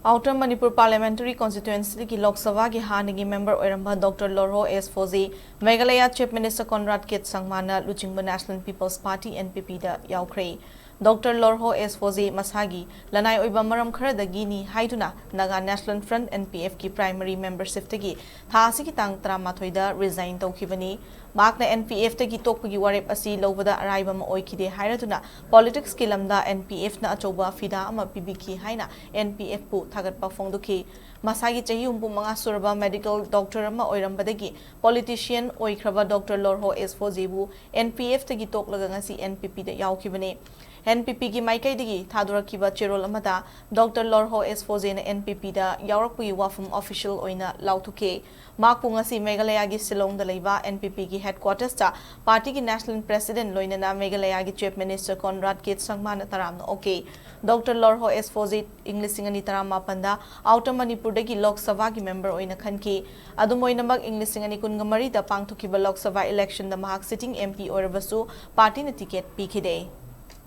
Outer Manipur Parliamentary Constituency ki Lok Sabha ki Hannagi member oiramba Dr. Lorho Pfoze, Meghalaya Chief Minister Conrad Kit Sangmana Luchingba National People's Party NPP da Yaokhre. Dr. Lorho Pfoze Masagi lanai oiba maram kharadagi ni haiduna Naga National Front NPF ki primary membership tagi thasi ki tang 13 da resign tawkhibani. Makna NPF tagi tokpagi warep asi lobada araiba ma oikide hairatuna politics ki lamda NPF na achoba fida ama pibiki haina NPF pu thagatpa phongduki masagi chahi umpu manga surba medical doctor ama oirambadagi politician oikraba Dr. Lorho Pfoze bu NPF tagi toklaga ngasi NPP da yaukhibani. NPP ki maikai digi thadurakiba cherol amada Dr. Lorho Pfoze na NPP da yaurakpui wafum official oina lauthuke makpu ngasi Meghalaya gi Silong da leiba NPP ki headquarters ta party ki national president loinana Meghalaya gi chief minister Conrad Kit Sangmana taramna okay Dr. Lorho Pfoze English singani tarama panda outer Manipur dagi Lok Sabha ki member oina khanki adumoina mag English singani kungamari da pangthukiba Lok Sabha election da mahak sitting MP oirabasu party na ticket pikhide